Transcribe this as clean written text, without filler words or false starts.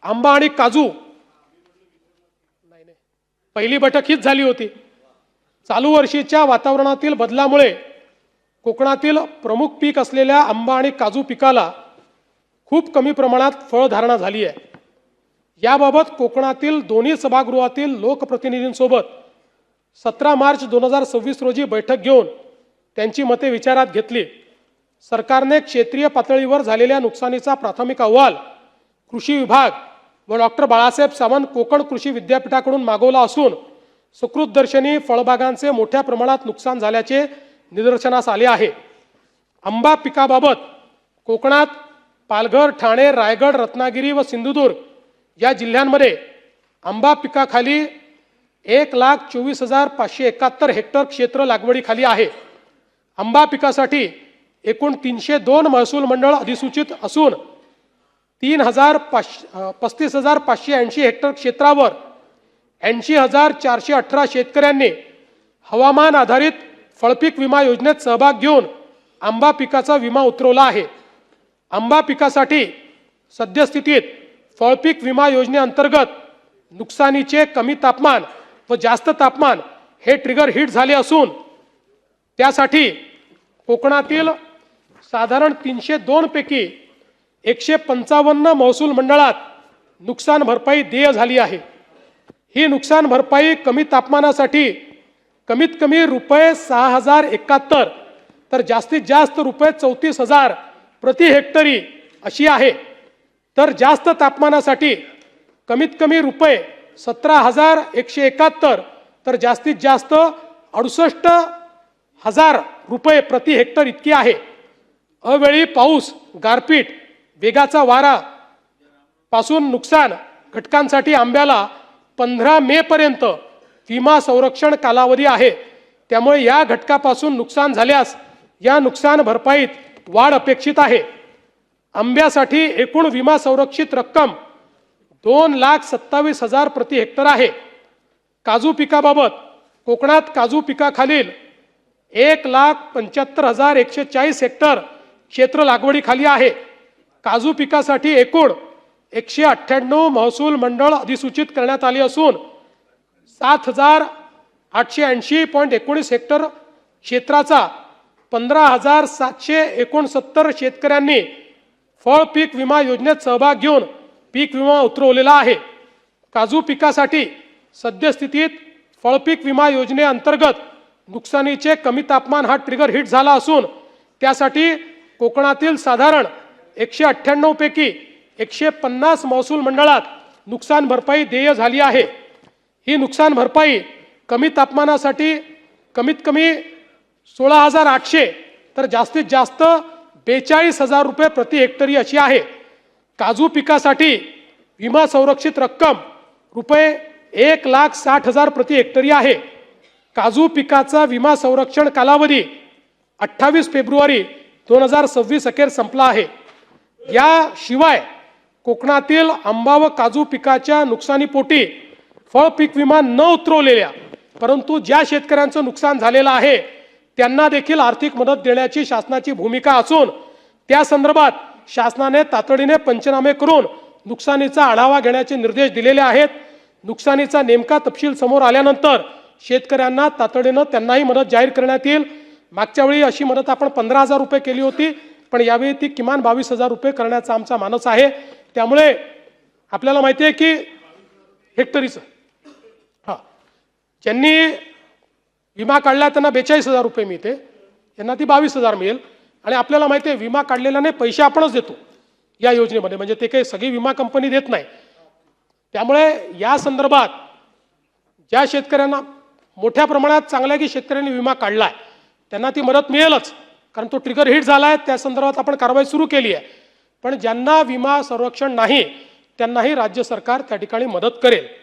आंबा आणि काजू पहिली बैठक हीच झाली होती। चालू वर्षीच्या वातावरणातील बदलामुळे कोकणातील प्रमुख पीक असलेल्या आंबा आणि काजू पिकाला खूप कमी प्रमाणात फळधारणा झाली आहे। याबाबत कोकणातील दोन्ही सभागृहातील लोकप्रतिनिधींसोबत 17 मार्च 2026 रोजी बैठक घेऊन त्यांची मते विचारात घेतली। सरकारने क्षेत्रीय पातळीवर झालेल्या नुकसानीचा प्राथमिक अहवाल कृषी विभाग व डॉक्टर बाळासाहेब सावंत कोकण कृषी विद्यापीठाकडून मागवला असून सुकृतदर्शनी फळबागांचे मोठ्या प्रमाणात नुकसान झाल्याचे निदर्शनास आले आहे। आंबा पिकाबाबत कोकणात पालघर, ठाणे, रायगड, रत्नागिरी व सिंधुदुर्ग या जिल्ह्यांमध्ये आंबा पिकाखाली 1,24,571 हेक्टर क्षेत्र लागवडीखाली आहे। आंबा पिकासाठी एकूण 302 महसूल मंडळ अधिसूचित असून 35,580 हेक्टर क्षेत्रावर 80,418 शेतकऱ्यांनी हवामान आधारित फळपीक विमा योजनेत सहभाग घेऊन आंबा पिकाचा विमा उतरवला आहे। आंबा पिकासाठी सद्यस्थितीत फळपीक विमा योजनेअंतर्गत नुकसानीचे कमी तापमान व जास्त तापमान हे ट्रिगर हिट झाले असून त्यासाठी कोकणातील साधारण 302 पैकी 155 महसूल मंडळात नुकसान भरपाई देय झाली आहे। ही नुकसान भरपाई कमी तापमानासाठी कमीत कमी रुपये 6,071 तर जास्तीत जास्त रुपये 34,000 प्रति हेक्टरी अशी आहे। तर जास्त तापमानासाठी कमीत कमी रुपये 17,171 तर जास्तीत जास्त 68,000 रुपये प्रति हेक्टर इतकी आहे। अवेळी पाऊस, गारपीट, वेगाचा वारा पासून नुकसान घटकांसाठी आंब्याला 15 मे पर्यंत विमा संरक्षण कालावधी आहे। त्यामुळे या घटकापासून नुकसान झाल्यास या नुकसान भरपाईत वाढ अपेक्षित आहे। आंब्यासाठी एकूण विमा संरक्षित रक्कम 2,27,000 प्रति हेक्टर आहे। काजू पिकाबाबत कोकणात काजू पिकाखालील 1,75,140 हेक्टर क्षेत्र लागवडीखाली आहे। काजू पिकासाठी एकूण 198 महसूल मंडळ अधिसूचित करण्यात आली असून 7,880.19 हेक्टर क्षेत्राचा 15,769 शेतकऱ्यांनी फळ पीक विमा योजनेत सहभाग घेऊन पीक विमा उतरवलेला आहे। काजू पिकासाठी सद्यस्थितीत फळपीक विमा योजनेअंतर्गत नुकसानीचे कमी तापमान हा ट्रिगर हिट झाला असून त्यासाठी कोकणातील साधारण 198 पैकी 150 महसूल मंडळात नुकसान भरपाई देय झाली आहे। ही नुकसान भरपाई कमी तापमानासाठी कमीत कमी 16,800 तर जास्तीत जास्त 42,000 रुपये प्रति हेक्टरी अशी आहे। काजू पिकासाठी विमा संरक्षित रक्कम रुपये 1,60,000 प्रति हेक्टरी आहे। काजू पिकाचा विमा संरक्षण कालावधी 28 फेब्रुवारी 2026 अखेर संपला आहे। याशिवाय कोकणातील आंबा व काजू पिकाच्या नुकसानीपोटी फळ पीक विमा न उतरवलेल्या परंतु ज्या शेतकऱ्यांचं नुकसान झालेलं आहे त्यांना देखील आर्थिक मदत देण्याची शासनाची भूमिका असून त्या संदर्भात शासनाने तातडीने पंचनामे करून नुकसानीचा आढावा घेण्याचे निर्देश दिलेले आहेत। नुकसानीचा नेमका तपशील समोर आल्यानंतर शेतकऱ्यांना तातडीने त्यांनाही मदत जाहीर करण्यात येईल। मागच्या वेळी अशी मदत आपण 15,000 रुपये केली होती पण यावेळी ती किमान 22,000 रुपये करण्याचा आमचा मानस आहे। त्यामुळे आपल्याला माहिती आहे की हेक्टरीचं ज्यांनी विमा काढला त्यांना 42,000 रुपये मिळते, यांना ती 22,000 मिळेल। आणि आपल्याला माहिती आहे विमा काढलेल्याने पैसे आपणच देतो या योजनेमध्ये, म्हणजे ते काही सगळी विमा कंपनी देत नाही। त्यामुळे या संदर्भात ज्या शेतकऱ्यांना मोठ्या प्रमाणात चांगल्या की शेतकऱ्यांनी विमा काढलाय त्यांना ती मदत मिळेलच, कारण तो ट्रिगर हिट झाला आहे। त्या संदर्भात आपण कारवाई सुरू केली आहे। पण ज्यांना विमा संरक्षण नाही त्यांनाही राज्य सरकार त्या ठिकाणी मदत करेल।